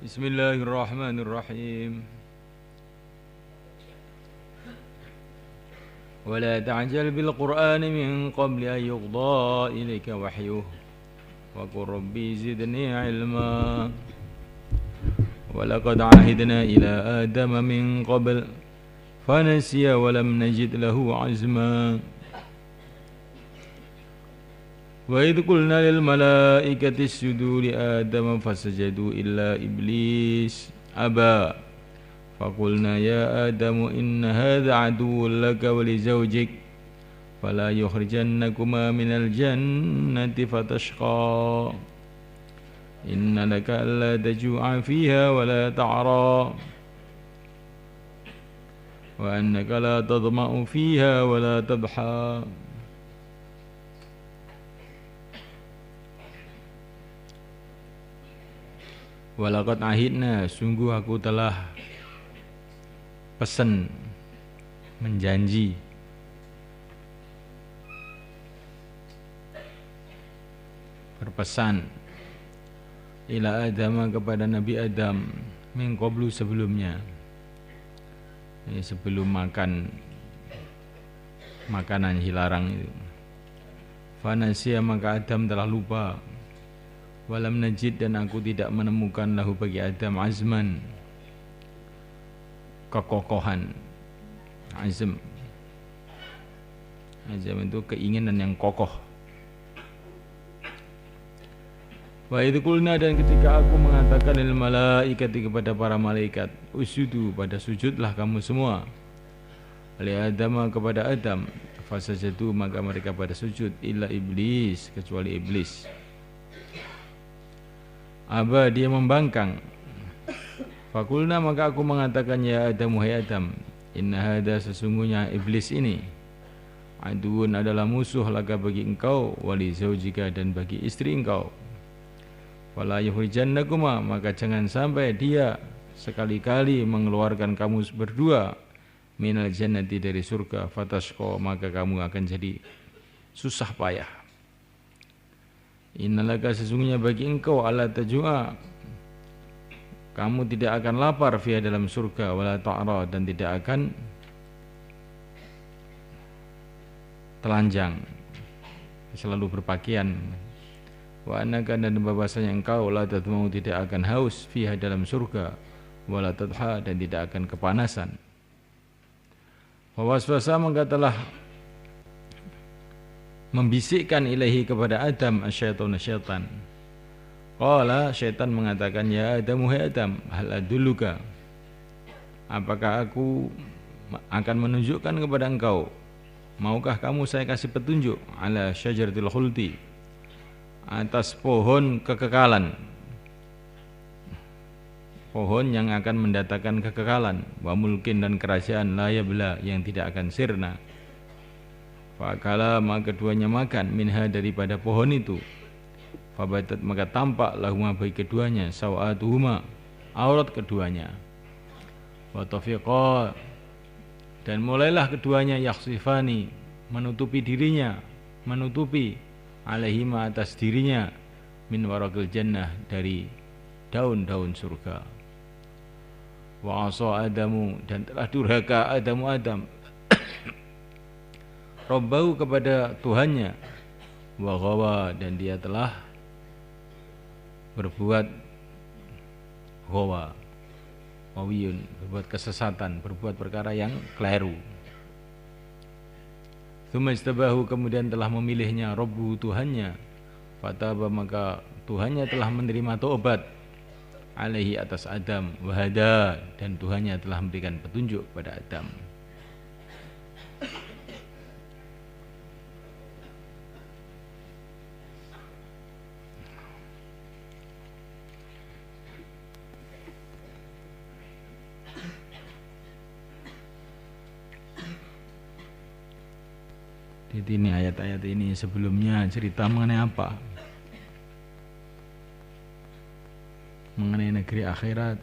Bismillahirrahmanirrahim. ولا تعجل بالقرآن من قبل أن يقضى إليك وحيه وقل ربي زدني علما ولقد عهدنا إلى آدم من قبل فنسي ولم نجد له عزما وإذ قلنا للملائكة اسجدوا لآدم فسجدوا إلا إبليس أبى فقلنا يا آدم إن هذا عدو لك ولزوجك فلا يخرجنكما من الجنة فتشقى إن لك ألا تجوع فيها ولا تعرى وأنك لا تظمأ فيها ولا تضحى Walaqad ahidna, sungguh aku telah pesan, menjanji berpesan ila Adam, kepada Nabi Adam, min qablu, sebelumnya, sebelum makan makanan dilarang itu. Fanasiya, maka Adam telah lupa. Walam najid, dan aku tidak menemukan lahu bagi Adam azman, kekokohan. Azm itu keinginan yang kokoh. Wa idh qulna, dan ketika aku mengatakan lil malaikati, kepada para malaikat, usudu, pada sujudlah kamu semua, li Adam, kepada Adam, fasajadu, maka mereka pada sujud, illa iblis, kecuali iblis. Aba, dia membangkang. Fakulna, maka aku mengatakan, ya Adam, wahai Adam, inna hada, sesungguhnya iblis ini, aduun, adalah musuh laka bagi engkau, wali zaujika, dan bagi istri engkau. Wala yuhrijannakuma, maka jangan sampai dia sekali-kali mengeluarkan kamu berdua minal jannati, dari surga, fatashqa, maka kamu akan jadi susah payah. Innalaka, sesungguhnya bagi engkau, ala tajua, kamu tidak akan lapar, fiha, dalam surga, wala ta'ra, dan tidak akan telanjang, selalu berpakaian. Wa annaka, dan bahwasanya engkau, la tadmau, tidak akan haus, fiha, dalam surga, wala tadha, dan tidak akan kepanasan. Wa waswasa, maka telah membisikkan ilahi, kepada Adam, asyaitun, syaitan. Qala, syaitan mengatakan, ya Adam, wahai Adam, hal adulluka, apakah aku akan menunjukkan kepada engkau, maukah kamu saya kasih petunjuk, ala syajaratil khuldi, atas pohon kekekalan, pohon yang akan mendatangkan kekekalan, wa mulkin, dan kerajaan, la yabla, yang tidak akan sirna. Fakala, maka keduanya makan, minha, daripada pohon itu. Fabatat, maka tampak lahuma, bagi keduanya, sawatuhuma, aurat keduanya. Wa tafiqa, dan mulailah keduanya, yakhsifani, menutupi dirinya, menutupi, alaihima, atas dirinya, min waraqil jannah, dari daun-daun surga. Wa asa Adamu, dan telah durhaka Adam Rabbahu, kepada Tuhannya, wa ghawa, dan dia telah berbuat ghawa, wawiyun, berbuat kesesatan, berbuat perkara yang keliru. Tsumma istabahu, kemudian telah memilihnya, Rabbuhu, Tuhannya, fataba, maka Tuhannya telah menerima taubat, alaihi, atas Adam, wahada, dan Tuhannya telah memberikan petunjuk pada Adam. Jadi ini ayat-ayat ini sebelumnya cerita mengenai apa? Mengenai negeri akhirat.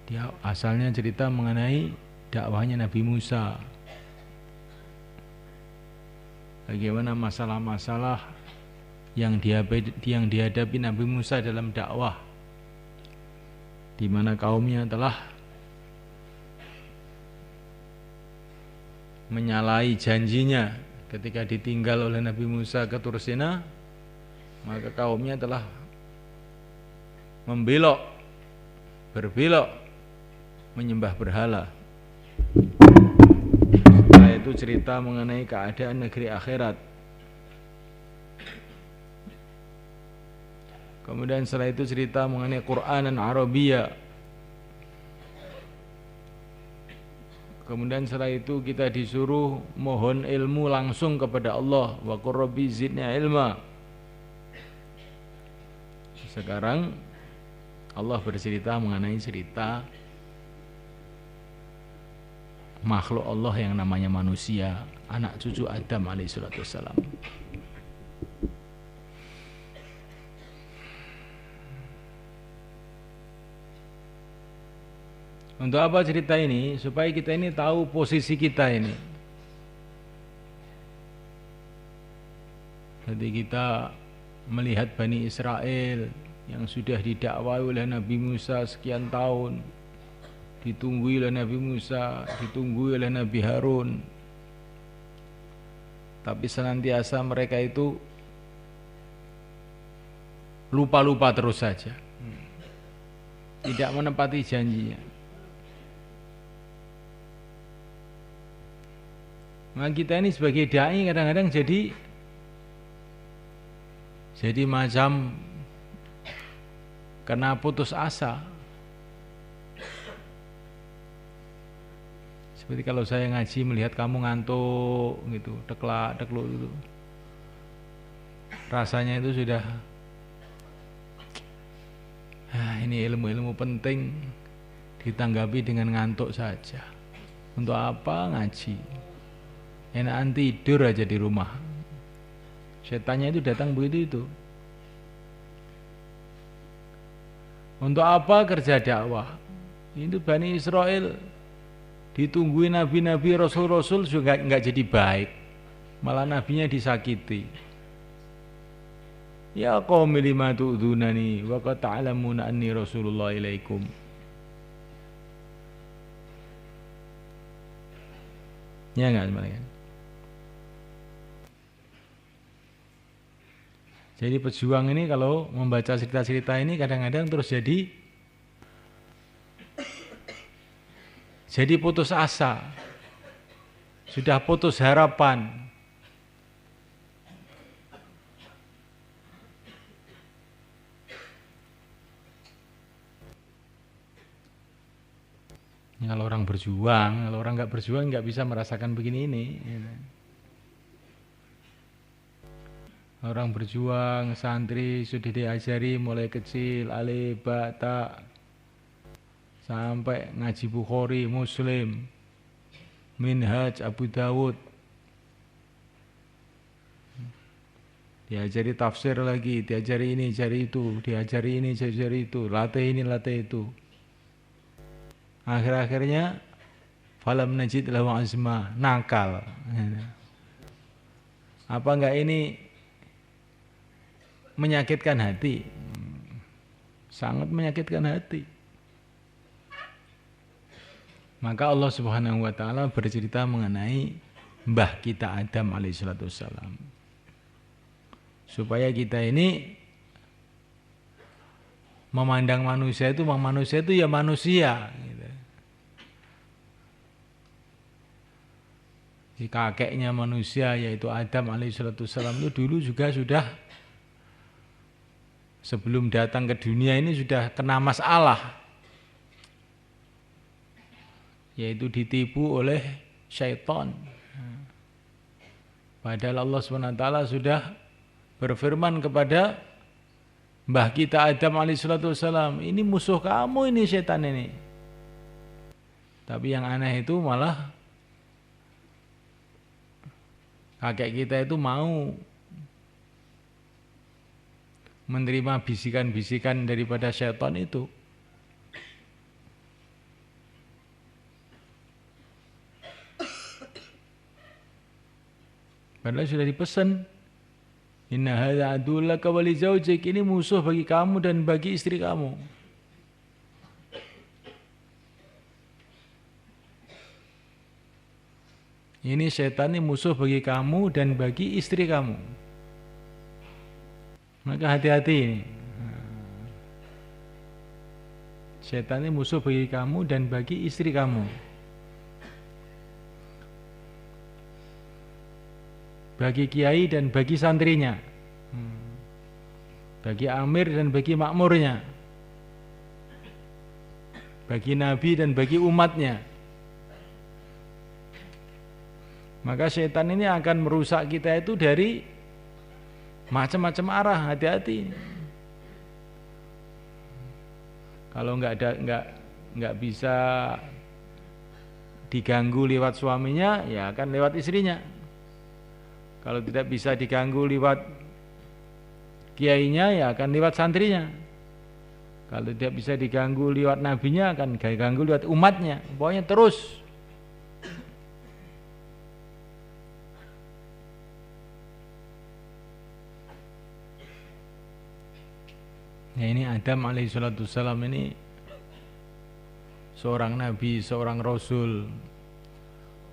Dia asalnya cerita mengenai dakwahnya Nabi Musa. Bagaimana masalah-masalah yang dihadapi Nabi Musa dalam dakwah di mana kaumnya telah menyalahi janjinya ketika ditinggal oleh Nabi Musa ke Tur Sina, maka kaumnya telah berbelok menyembah berhala. Setelah itu cerita mengenai keadaan negeri akhirat. Kemudian setelah itu cerita mengenai Quran dan Arabia. Kemudian setelah itu kita disuruh mohon ilmu langsung kepada Allah. Wa qur rabbi zidni ilma. Sekarang Allah bercerita mengenai cerita makhluk Allah yang namanya manusia, anak cucu Adam alaihissalam. Untuk apa cerita ini? Supaya kita ini tahu posisi kita ini. Jadi kita melihat Bani Israel yang sudah didakwai oleh Nabi Musa sekian tahun, ditunggui oleh Nabi Musa, ditunggui oleh Nabi Harun, tapi senantiasa mereka itu lupa-lupa terus saja, tidak menepati janjinya. Maka kita ini sebagai dai kadang-kadang jadi macam kena putus asa. Seperti kalau saya ngaji melihat kamu ngantuk gitu, dekluk gitu. Rasanya itu sudah ini ilmu-ilmu penting ditanggapi dengan ngantuk saja. Untuk apa ngaji? Enakan tidur aja di rumah. Setannya itu datang begitu itu. Untuk apa kerja dakwah? Itu Bani Israel ditungguin nabi-nabi, rasul-rasul juga enggak jadi baik. Malah nabinya disakiti. Ya qaumi lima tu'dzunani wa qad ta'lamuna anni rasulullah ilaikum. Ya enggak sebenarnya? Jadi pejuang ini kalau membaca cerita-cerita ini kadang-kadang terus jadi putus asa, sudah putus harapan. Kalau orang berjuang, kalau orang nggak berjuang nggak bisa merasakan begini ini. Orang berjuang, santri sudah diajari mulai kecil, alif, ba, ta, sampai ngaji Bukhari, Muslim, Minhaj, Abu Dawud. Diajari tafsir lagi, diajari ini, diajari itu, diajari ini, diajari itu, latih ini, latih itu. Akhir-akhirnya falam najid lahu azma, nakal. Apa enggak ini menyakitkan hati? Sangat menyakitkan hati. Maka Allah Subhanahu wa taala bercerita mengenai mbah kita Adam alaihissalam. Supaya kita ini memandang manusia itu ya manusia gitu. Si kakeknya manusia yaitu Adam alaihissalam itu dulu juga sudah sebelum datang ke dunia ini sudah kena masalah, yaitu ditipu oleh syaitan. Padahal Allah SWT sudah berfirman kepada mbah kita Adam alaihissalam, ini musuh kamu ini setan ini. Tapi yang aneh itu malah kakek kita itu mau menerima bisikan-bisikan daripada syaitan itu. Padahal sudah dipesan, inna hadza adullaka wa li zaujik, ini musuh bagi kamu dan bagi istri kamu. Ini setan ini musuh bagi kamu dan bagi istri kamu. Maka hati-hati ini. Setan ini musuh bagi kamu dan bagi istri kamu. Bagi kiai dan bagi santrinya. Bagi amir dan bagi makmurnya. Bagi nabi dan bagi umatnya. Maka setan ini akan merusak kita itu dari macam-macam arah. Hati-hati. Kalau nggak bisa diganggu lewat suaminya, ya akan lewat istrinya. Kalau tidak bisa diganggu lewat kiainya, ya akan lewat santrinya. Kalau tidak bisa diganggu lewat nabinya, akan diganggu lewat umatnya. Pokoknya terus. Ya, ini Adam alaihissalam ini seorang nabi, seorang rasul,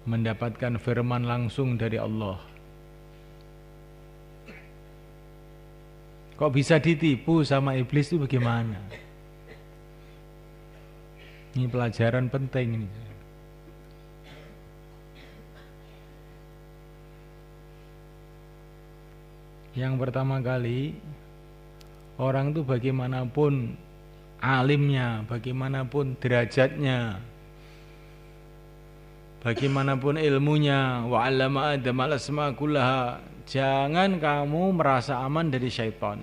mendapatkan firman langsung dari Allah. Kok bisa ditipu sama iblis itu bagaimana? Ini pelajaran penting ini. Yang pertama kali, orang itu bagaimanapun alimnya, bagaimanapun derajatnya, bagaimanapun ilmunya, wa 'allama Adam al-asma kullaha, jangan kamu merasa aman dari syaitan.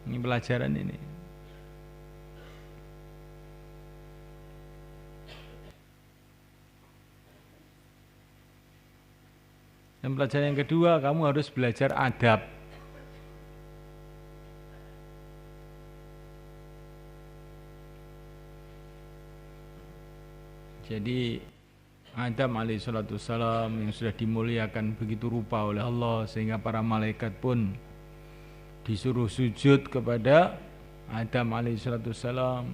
Ini pelajaran ini. Dan pelajaran yang kedua, kamu harus belajar adab. Jadi Adam alaihissalam yang sudah dimuliakan begitu rupa oleh Allah, sehingga para malaikat pun disuruh sujud kepada Adam alaihissalam.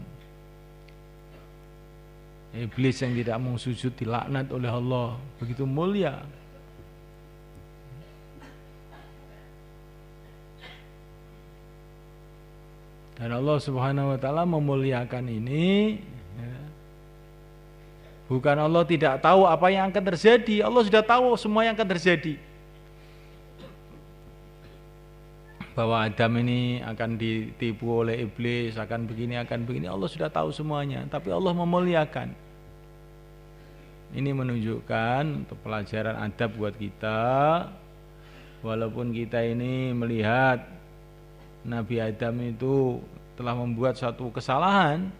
Iblis yang tidak mau sujud dilaknat oleh Allah, begitu mulia. Dan Allah Subhanahu wa taala memuliakan ini, ya. Bukan Allah tidak tahu apa yang akan terjadi, Allah sudah tahu semua yang akan terjadi. Bahwa Adam ini akan ditipu oleh iblis, akan begini, Allah sudah tahu semuanya, tapi Allah memuliakan. Ini menunjukkan untuk pelajaran adab buat kita. Walaupun kita ini melihat Nabi Adam itu telah membuat suatu kesalahan,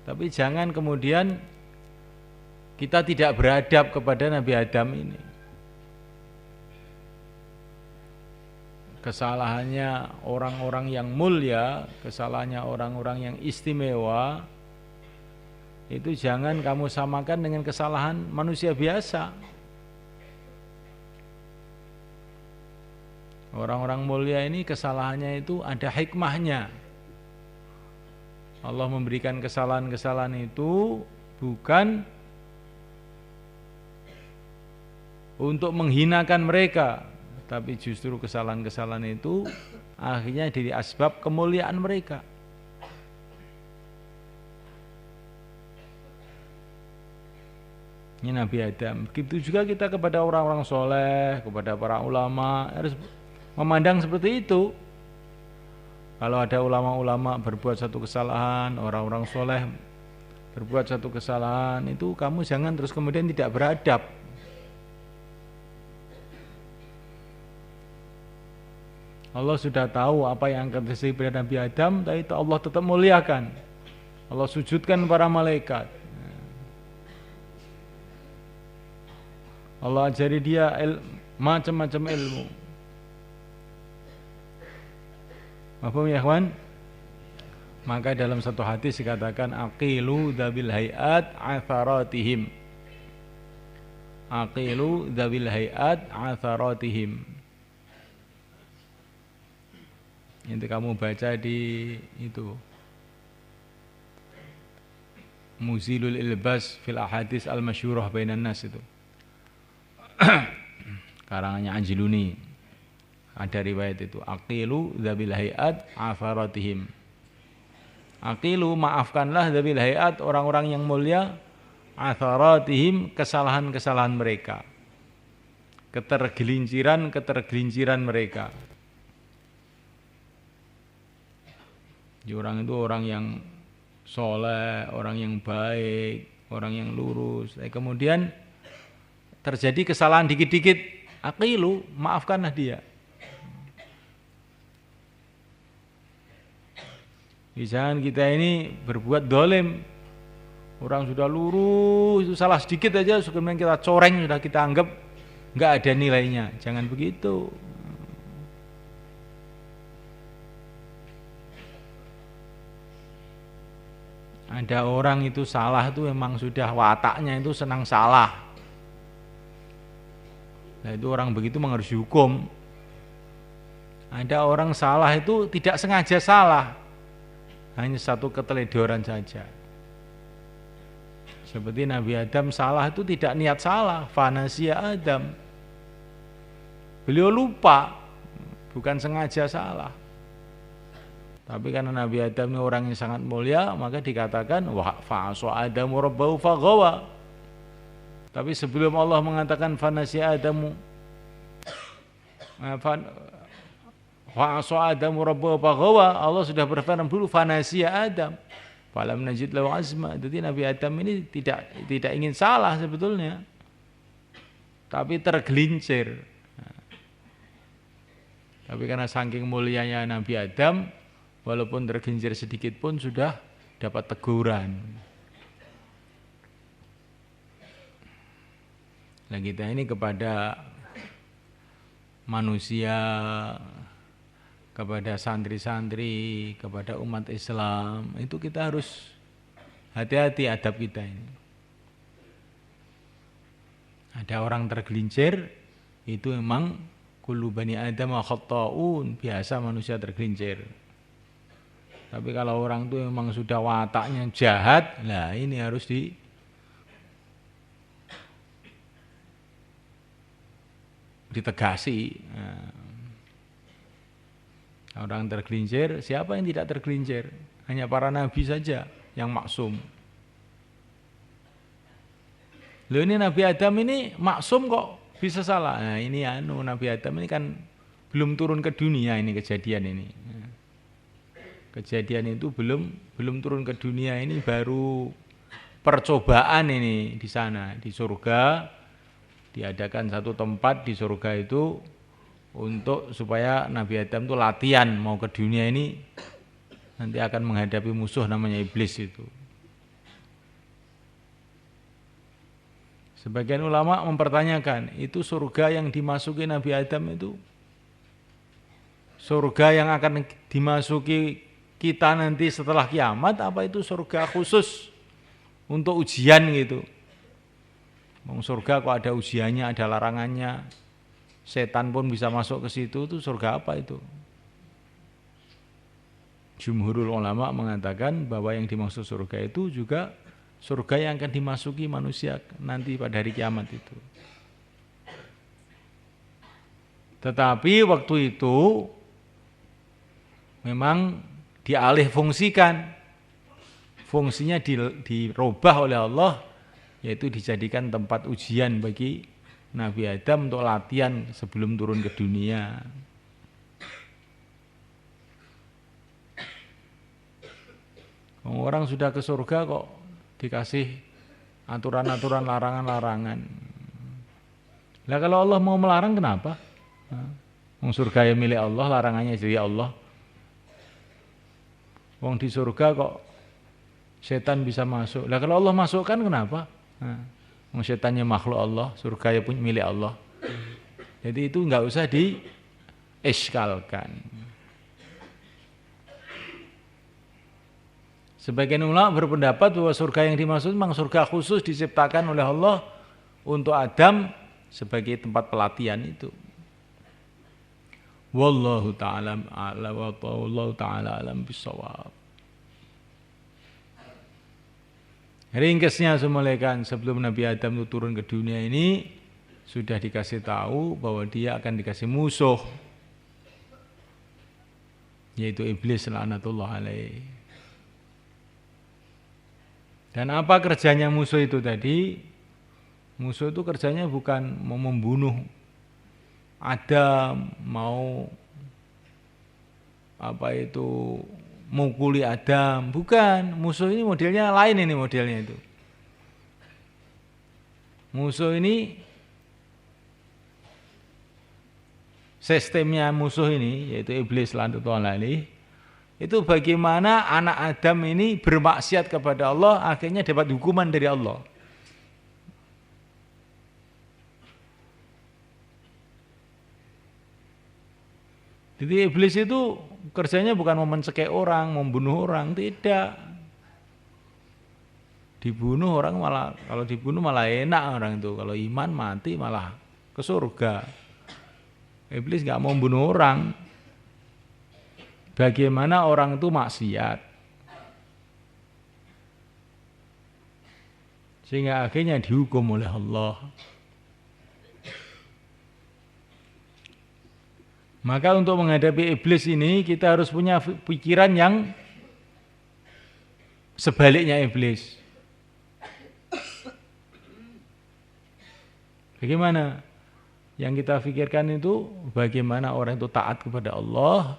tapi jangan kemudian kita tidak beradab kepada Nabi Adam ini. Kesalahannya orang-orang yang mulia, kesalahannya orang-orang yang istimewa, itu jangan kamu samakan dengan kesalahan manusia biasa. Orang-orang mulia ini kesalahannya itu ada hikmahnya. Allah memberikan kesalahan-kesalahan itu bukan untuk menghinakan mereka, tapi justru kesalahan-kesalahan itu akhirnya jadi asbab kemuliaan mereka. Ini Nabi Adam. Begitu juga kita kepada orang-orang soleh, kepada para ulama, harus memandang seperti itu. Kalau ada ulama-ulama berbuat satu kesalahan, orang-orang soleh berbuat satu kesalahan, itu kamu jangan terus kemudian tidak beradab. Allah sudah tahu apa yang akan terjadi pada Nabi Adam, tapi itu Allah tetap muliakan. Allah sujudkan para malaikat. Allah ajari dia macam-macam ilmu. Paham ya kawan? Maka dalam satu hadis dikatakan aqilu dzabil hayat atharatihim. Aqilu dzabil hayat atharatihim. Itu kamu baca di itu Muzilul Ilbas fil Ahadits al-Masyhurah bainan nas itu. Karangannya Anjiluni. Ada riwayat itu, aqilu dzabil hayat afaratihim. Aqilu, maafkanlah dzabil hayat, orang-orang yang mulia, afaratihim, kesalahan-kesalahan mereka, ketergelinciran mereka. Jadi orang itu orang yang soleh, orang yang baik, orang yang lurus. Kemudian terjadi kesalahan dikit-dikit, aqilu, maafkanlah dia. Misalkan kita ini berbuat dolim, orang sudah lurus, itu salah sedikit aja, kemudian kita coreng, sudah kita anggap nggak ada nilainya. Jangan begitu. Ada orang itu salah itu memang sudah wataknya itu senang salah. Nah itu orang begitu memang harus dihukum. Ada orang salah itu tidak sengaja salah, hanya satu keteledoran saja. Seperti Nabi Adam salah itu tidak niat salah, fanasiya Adam. Beliau lupa, bukan sengaja salah. Tapi karena Nabi Adam ini orang yang sangat mulia, maka dikatakan wa fa'asa Adamu rabbahu faghawa. Tapi sebelum Allah mengatakan fanasiya Adamu fa'asa Adamu rabbahu faghawa, Allah sudah berfirman dulu fanasiya Adam falam najid lahu azma. Jadi Nabi Adam ini tidak ingin salah sebetulnya, tapi tergelincir. Tapi karena saking mulianya Nabi Adam, walaupun tergelincir sedikit pun sudah dapat teguran. Nah kita ini kepada manusia, kepada santri-santri, kepada umat Islam, itu kita harus hati-hati adab kita ini. Ada orang tergelincir, itu memang kullu bani Adam khata'un, biasa manusia tergelincir. Tapi kalau orang itu memang sudah wataknya jahat, nah ini harus ditegasi. Nah, orang tergelincir, siapa yang tidak tergelincir? Hanya para nabi saja yang maksum. Loh ini Nabi Adam ini maksum kok bisa salah? Nah ini Nabi Adam ini kan belum turun ke dunia ini kejadian ini. Kejadian itu belum turun ke dunia, ini baru percobaan ini di sana, di surga. Diadakan satu tempat di surga itu untuk supaya Nabi Adam itu latihan mau ke dunia ini, nanti akan menghadapi musuh namanya iblis itu. Sebagian ulama mempertanyakan, itu surga yang dimasuki Nabi Adam itu surga yang akan dimasuki kita nanti setelah kiamat, apa itu surga khusus untuk ujian gitu? Mau surga kok ada ujiannya, ada larangannya, setan pun bisa masuk ke situ, itu surga apa itu? Jumhurul ulama mengatakan bahwa yang dimaksud surga itu juga surga yang akan dimasuki manusia nanti pada hari kiamat itu. Tetapi waktu itu memang dialih fungsikan, fungsinya dirubah oleh Allah, yaitu dijadikan tempat ujian bagi Nabi Adam untuk latihan sebelum turun ke dunia. Orang sudah ke surga kok dikasih aturan-aturan, larangan-larangan. Lah kalau Allah mau melarang kenapa? Surga yang milik Allah, larangannya jadi Allah. Wong di surga kok setan bisa masuk. Lah kalau Allah masukkan kenapa? Wong setannya makhluk Allah, surga pun milik Allah. Jadi itu enggak usah dieskalkan. Sebagian ulama berpendapat bahwa surga yang dimaksud memang surga khusus diciptakan oleh Allah untuk Adam sebagai tempat pelatihan itu. Wallahu ta'ala a'lam wa wallahu ta'ala alam bisawab. Ringkesnya semulaikan sebelum Nabi Adam itu turun ke dunia ini sudah dikasih tahu bahwa dia akan dikasih musuh, yaitu iblis laknatullah alaih. Dan apa kerjanya musuh itu tadi? Musuh itu kerjanya bukan mau membunuh Adam, mau mukuli Adam, bukan. Musuh ini modelnya lain, ini modelnya itu. Musuh ini, sistemnya musuh ini yaitu iblis laknatullah alaih, itu bagaimana anak Adam ini bermaksiat kepada Allah akhirnya dapat hukuman dari Allah. Jadi iblis itu kerjanya bukan mau mencekik orang, membunuh orang, tidak. Dibunuh orang malah, kalau dibunuh malah enak orang itu. Kalau iman mati malah ke surga. Iblis nggak mau membunuh orang. Bagaimana orang itu maksiat, sehingga akhirnya dihukum oleh Allah. Maka untuk menghadapi iblis ini kita harus punya pikiran yang sebaliknya iblis. Bagaimana? Yang kita pikirkan itu bagaimana orang itu taat kepada Allah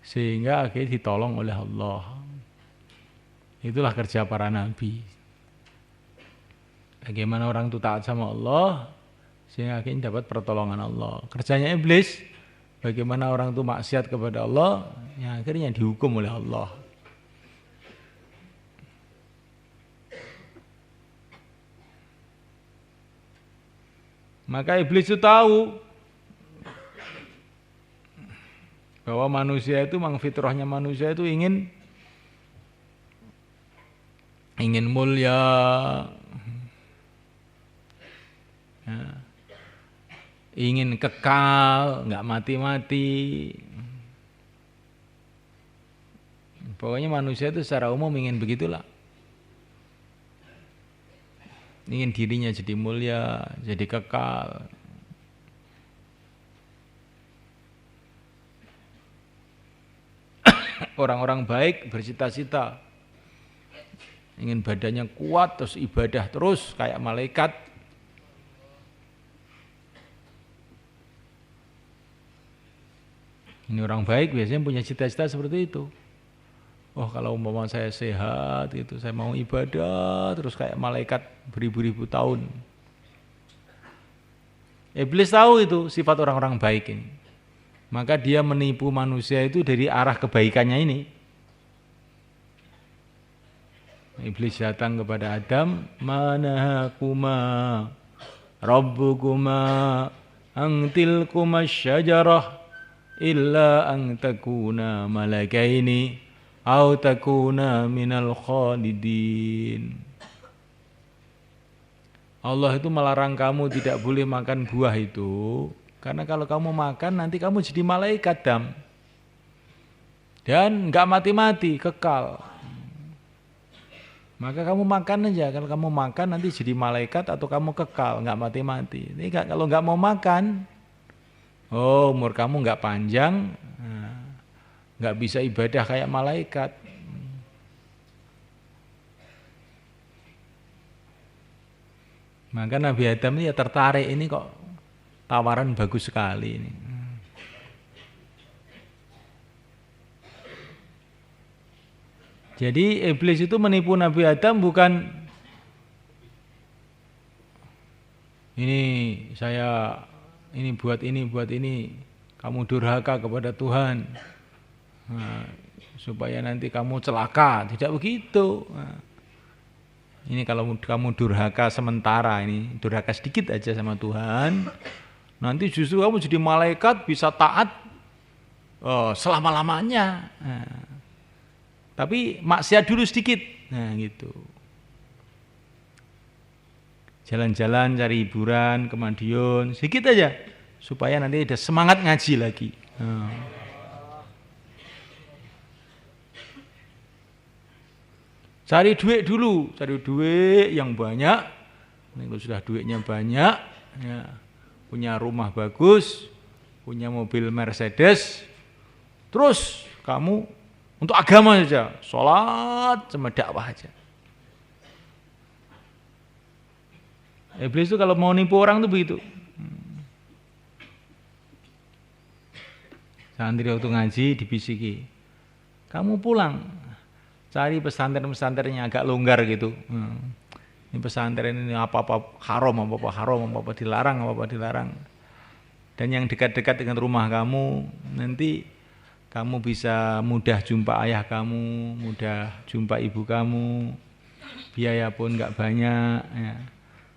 sehingga akhirnya ditolong oleh Allah. Itulah kerja para nabi. Bagaimana orang itu taat sama Allah sehingga akhirnya dapat pertolongan Allah. Kerjanya iblis, bagaimana orang itu maksiat kepada Allah yang akhirnya dihukum oleh Allah. Maka iblis itu tahu bahwa manusia itu, memang fitrahnya manusia itu ingin mulia, ya, ingin kekal, nggak mati-mati. Pokoknya manusia itu secara umum ingin begitulah. Ingin dirinya jadi mulia, jadi kekal. Orang-orang baik bercita-cita ingin badannya kuat, terus ibadah terus kayak malaikat. Ini orang baik biasanya punya cita-cita seperti itu. Oh, kalau umpama saya sehat itu, saya mau ibadah terus kayak malaikat beribu-ribu tahun. Iblis tahu itu sifat orang-orang baik ini. Maka dia menipu manusia itu dari arah kebaikannya ini. Iblis datang kepada Adam, manahakuma rabbukuma angtilkuma syajarah illa ang takuna malakaini au takuna minal khalidin. Allah itu melarang kamu tidak boleh makan buah itu, karena kalau kamu makan nanti kamu jadi malaikat, Dam. Dan enggak mati-mati, kekal. Maka kamu makan aja, kalau kamu makan nanti jadi malaikat atau kamu kekal, enggak mati-mati. Ini kalau enggak mau makan, oh umur kamu enggak panjang, nggak bisa ibadah kayak malaikat. Maka Nabi Adam ini ya tertarik, ini kok tawaran bagus sekali ini. Jadi iblis itu menipu Nabi Adam bukan ini buat ini, kamu durhaka kepada Tuhan. Nah, supaya nanti kamu celaka, tidak begitu. Nah, ini kalau kamu durhaka sementara, ini durhaka sedikit aja sama Tuhan, nanti justru kamu jadi malaikat bisa taat selama-lamanya. Nah, tapi maksiat dulu sedikit, nah gitu. Jalan-jalan cari hiburan ke Madiun sedikit aja, supaya nanti ada semangat ngaji lagi. Nah. Cari duit dulu, cari duit yang banyak. Kalau sudah duitnya banyak, ya, punya rumah bagus, punya mobil Mercedes, terus kamu untuk agama saja, sholat sama dakwah aja. Iblis itu kalau mau nipu orang tuh begitu. Santri waktu ngaji dibisiki, kamu pulang, cari pesantren-pesantren yang agak longgar gitu. Ini pesantren ini apa-apa haram, apa-apa dilarang. Dan yang dekat-dekat dengan rumah kamu, nanti kamu bisa mudah jumpa ayah kamu, mudah jumpa ibu kamu, biaya pun nggak banyak, ya.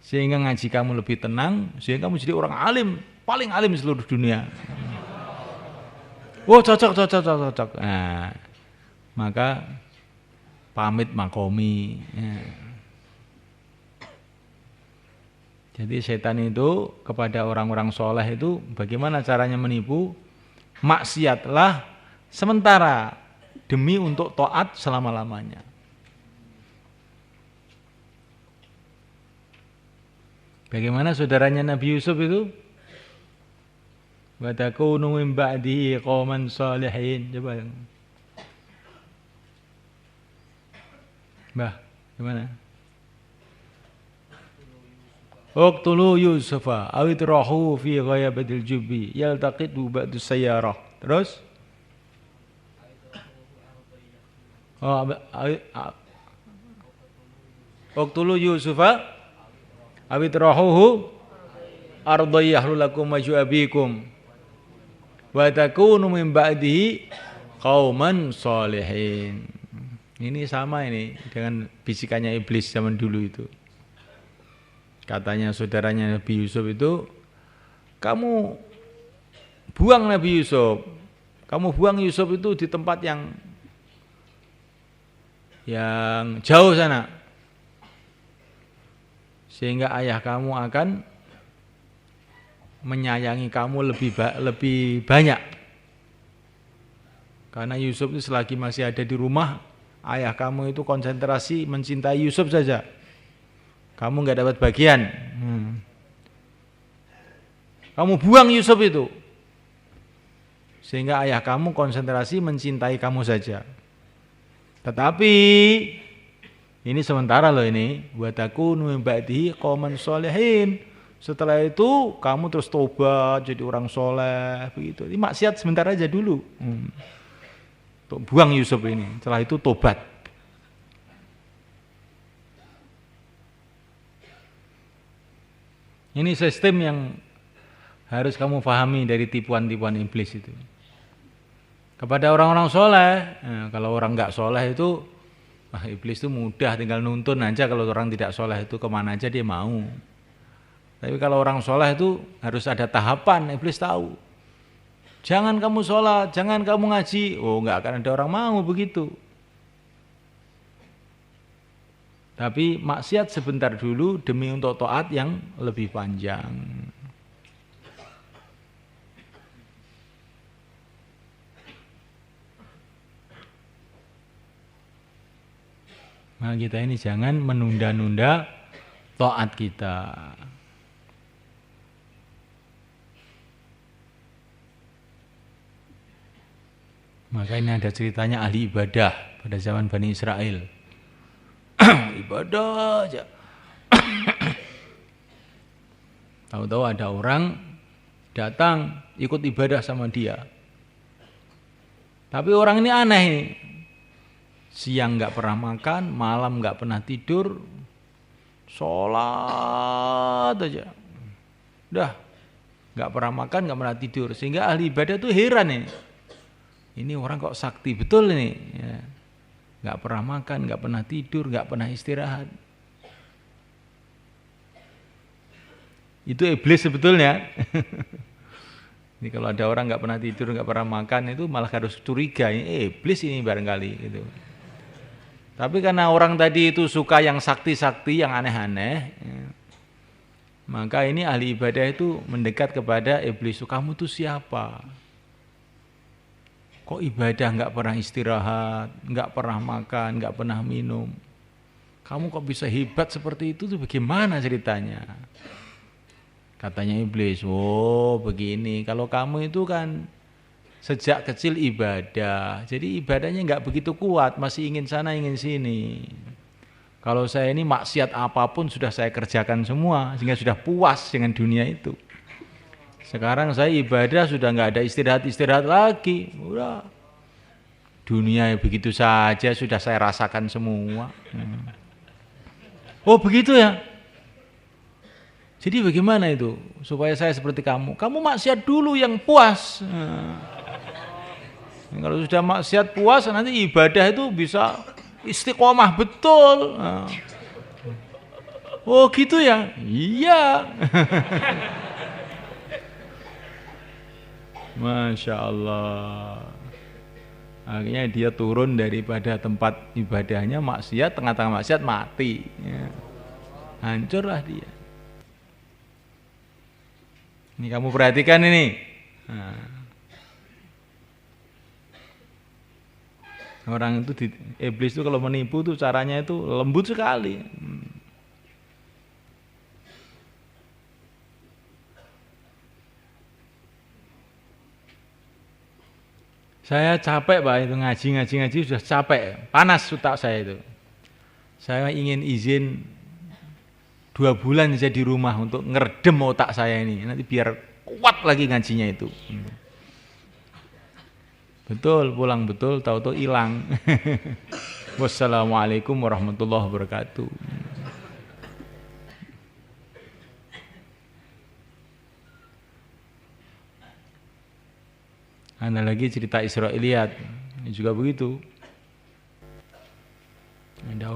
Sehingga ngaji kamu lebih tenang, sehingga kamu jadi orang alim, paling alim seluruh dunia. Oh cocok. Nah, maka pamit makomi. Ya. Jadi setan itu kepada orang-orang soleh itu bagaimana caranya menipu? Maksiatlah sementara demi untuk taat selama-lamanya. Bagaimana saudaranya Nabi Yusuf itu? Wa takunu min ba'dihi qauman shalihin. Coba. Mbah, gimana? Uqtulu Yusufa aw itrahu fi ghayabatil jubbi yaltaqitu ba'du sayyarah. Terus? Uqtulu Yusufa aw itrahu arda yahlu lakum wajhu abikum wa takunu min ba'dihi qauman shalihin. Ini sama ini dengan bisikannya iblis zaman dulu itu. Katanya saudaranya Nabi Yusuf itu, kamu buang Nabi Yusuf. Kamu buang Yusuf itu di tempat yang jauh sana. Sehingga ayah kamu akan menyayangi kamu lebih banyak. Karena Yusuf itu selagi masih ada di rumah, ayah kamu itu konsentrasi mencintai Yusuf saja. Kamu nggak dapat bagian. Kamu buang Yusuf itu. Sehingga ayah kamu konsentrasi mencintai kamu saja. Tetapi ini sementara loh ini. Wa takunu min ba'dihi qauman sholihin. Setelah itu kamu terus tobat jadi orang soleh begitu. Ini maksiat sebentar aja dulu. Buang Yusuf ini. Setelah itu tobat. Ini sistem yang harus kamu pahami dari tipuan-tipuan iblis itu. Kepada orang-orang soleh, kalau orang nggak soleh itu, iblis itu mudah tinggal nuntun aja. Kalau orang tidak soleh itu kemana aja dia mau. Tapi kalau orang soleh itu harus ada tahapan, iblis tahu. Jangan kamu sholat, jangan kamu ngaji. Oh, nggak akan ada orang mau begitu. Tapi maksiat sebentar dulu demi untuk taat yang lebih panjang. Nah, kita ini jangan menunda-nunda taat kita. Maka ini ada ceritanya ahli ibadah pada zaman Bani Israel. Ibadah aja. Tahu-tahu ada orang datang ikut ibadah sama dia. Tapi orang ini aneh ini. Siang nggak pernah makan, malam nggak pernah tidur, sholat aja. Udah, nggak pernah makan, nggak pernah tidur. Sehingga ahli ibadah tuh heran ini. Ini orang kok sakti betul ini. Ya. Nggak pernah makan, nggak pernah tidur, nggak pernah istirahat. Itu iblis sebetulnya. Ini kalau ada orang nggak pernah tidur, nggak pernah makan itu malah harus curiga. Ini iblis ini barangkali gitu. Tapi karena orang tadi itu suka yang sakti-sakti, yang aneh-aneh, ya, maka ini ahli ibadah itu mendekat kepada iblis. Kamu tuh siapa? Kok ibadah nggak pernah istirahat, nggak pernah makan, nggak pernah minum? Kamu kok bisa hebat seperti itu tuh bagaimana ceritanya? Katanya iblis, oh begini, kalau kamu itu kan sejak kecil ibadah, jadi ibadahnya nggak begitu kuat, masih ingin sana ingin sini. Kalau saya ini maksiat apapun sudah saya kerjakan semua, sehingga sudah puas dengan dunia itu. Sekarang saya ibadah sudah nggak ada istirahat lagi, udah dunia begitu saja sudah saya rasakan semua. Oh begitu ya. Jadi bagaimana itu supaya saya seperti kamu? Kamu maksiat dulu yang puas. Kalau sudah maksiat puas nanti ibadah itu bisa istiqomah betul. Oh gitu ya? Iya. Masya Allah. Akhirnya dia turun daripada tempat ibadahnya maksiat, tengah-tengah maksiat mati. Hancurlah dia. Ini kamu perhatikan ini. Orang itu iblis itu kalau menipu tuh caranya itu lembut sekali. Saya capek Pak itu ngaji sudah capek, panas otak saya itu. Saya ingin izin 2 bulan saja di rumah untuk ngeredem otak saya ini, nanti biar kuat lagi ngajinya itu. Betul, pulang betul, tahu-tahu hilang. Wassalamualaikum warahmatullahi wabarakatuh. Ada lagi cerita Israiliyat, ini juga begitu. Ada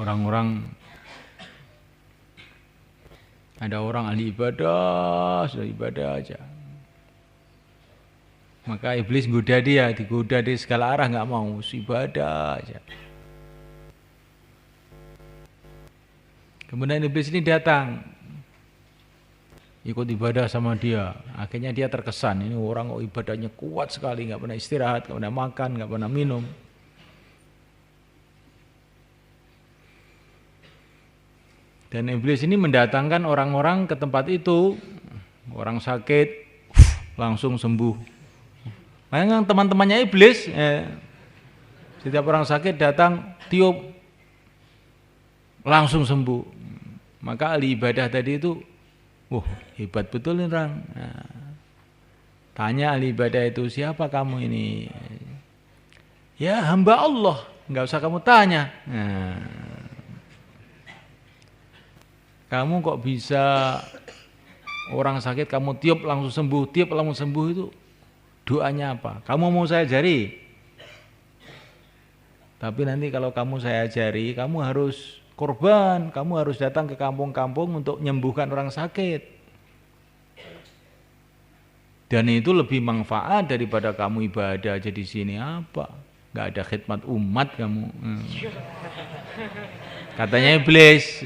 orang ahli ibadah, sudah ibadah aja. Maka iblis digoda di segala arah, nggak mau, ibadah aja. Kemudian iblis ini datang, ikut ibadah sama dia. Akhirnya dia terkesan, ini orang kok ibadahnya kuat sekali, nggak pernah istirahat, nggak pernah makan, nggak pernah minum. Dan iblis ini mendatangkan orang-orang ke tempat itu, orang sakit langsung sembuh. Makanya teman-temannya iblis, setiap orang sakit datang tiup langsung sembuh. Maka ahli ibadah tadi itu, hebat betul ini orang. Nah, tanya ahli ibadah itu, siapa kamu ini? Ya hamba Allah, nggak usah kamu tanya. Nah, kamu kok bisa orang sakit kamu tiup langsung sembuh itu doanya apa? Kamu mau saya ajari? Tapi nanti kalau kamu saya ajari, kamu harus korban, kamu harus datang ke kampung-kampung untuk menyembuhkan orang sakit. Dan itu lebih manfaat daripada kamu ibadah aja di sini apa? Gak ada khidmat umat kamu. Katanya iblis.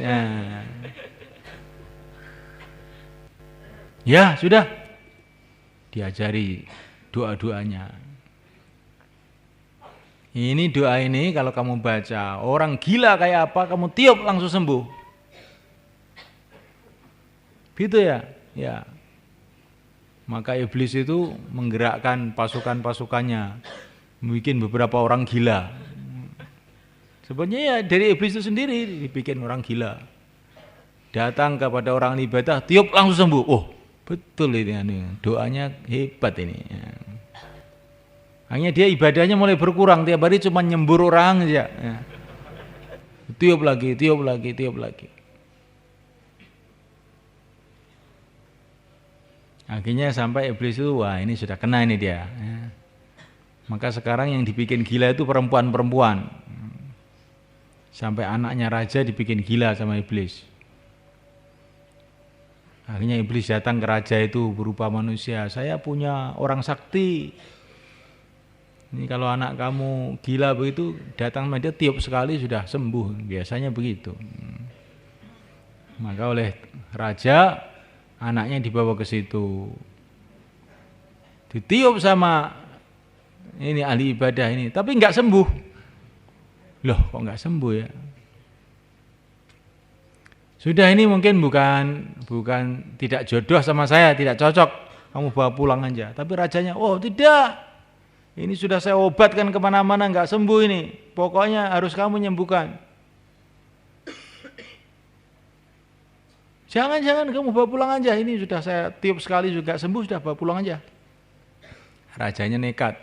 Ya sudah, diajari doa-doanya. Ini doa ini kalau kamu baca, orang gila kayak apa kamu tiup langsung sembuh. Gitu ya? Ya. Maka iblis itu menggerakkan pasukan-pasukannya, bikin beberapa orang gila. Sebenarnya ya dari iblis itu sendiri dibikin orang gila. Datang kepada orang ibadah, tiup langsung sembuh. Oh, betul ini, doanya hebat ini. Hanya dia ibadahnya mulai berkurang, tiap hari cuma nyembur orang aja. Tiup lagi. Akhirnya sampai iblis itu, wah ini sudah kena ini dia. Maka sekarang yang dibikin gila itu perempuan-perempuan. Sampai anaknya raja dibikin gila sama iblis. Akhirnya iblis datang ke raja itu berupa manusia. Saya punya orang sakti. Ini kalau anak kamu gila begitu, datang sama dia tiup sekali sudah sembuh. Biasanya begitu. Maka oleh raja, anaknya dibawa ke situ. Ditiup sama ini ahli ibadah ini, tapi enggak sembuh. Loh, kok enggak sembuh ya? Sudah ini mungkin bukan tidak jodoh sama saya, tidak cocok, kamu bawa pulang aja. Tapi rajanya, oh tidak, ini sudah saya obatkan kemana-mana nggak sembuh ini, pokoknya harus kamu nyembuhkan. Jangan kamu bawa pulang aja, ini sudah saya tiup sekali juga sembuh, sudah bawa pulang aja. Rajanya nekat.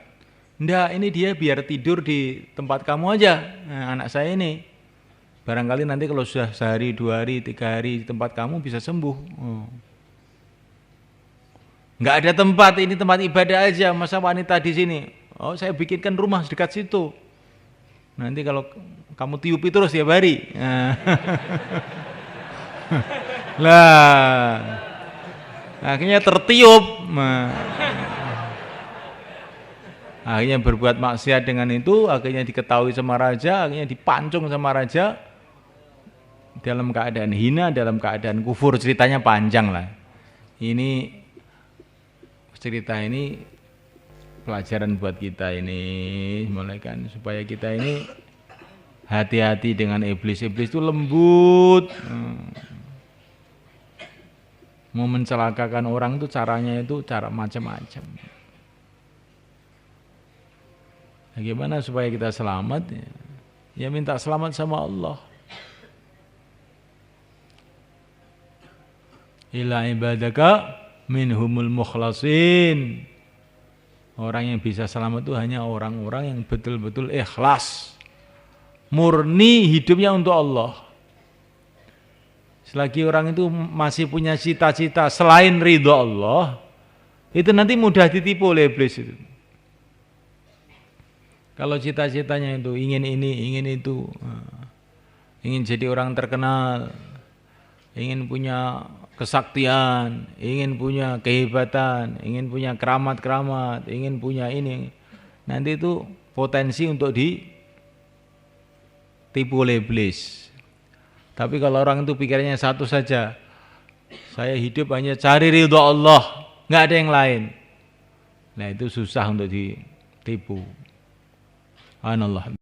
Ndak, ini dia biar tidur di tempat kamu aja, nah, anak saya ini. Barangkali nanti kalau sudah sehari, 2 hari, 3 hari di tempat kamu bisa sembuh. Oh. Nggak ada tempat, ini tempat ibadah aja, masa wanita di sini? Oh, saya bikinkan rumah dekat situ. Nanti kalau kamu tiupi terus tiap hari. Lah, akhirnya tertiup. Akhirnya berbuat maksiat dengan itu, akhirnya diketahui sama raja, akhirnya dipancung sama raja dalam keadaan hina, dalam keadaan kufur. Ceritanya panjang lah. Ini cerita ini pelajaran buat kita ini, mulai kan supaya kita ini hati-hati dengan iblis. Iblis itu lembut. Mau mencelakakan orang itu caranya itu cara macam-macam. Bagaimana supaya kita selamat? Ya minta selamat sama Allah. Ila ibadaka minhumul mukhlasin. Orang yang bisa selamat itu hanya orang-orang yang betul-betul ikhlas, murni hidupnya untuk Allah. Selagi orang itu masih punya cita-cita selain ridho Allah, itu nanti mudah ditipu oleh iblis itu. Kalau cita-citanya itu ingin ini, ingin itu, ingin jadi orang terkenal, ingin punya kesaktian, ingin punya kehebatan, ingin punya keramat-keramat, ingin punya ini, nanti itu potensi untuk ditipu oleh iblis. Tapi kalau orang itu pikirannya satu saja, saya hidup hanya cari ridho Allah, nggak ada yang lain. Nah itu susah untuk ditipu. Subhanallah.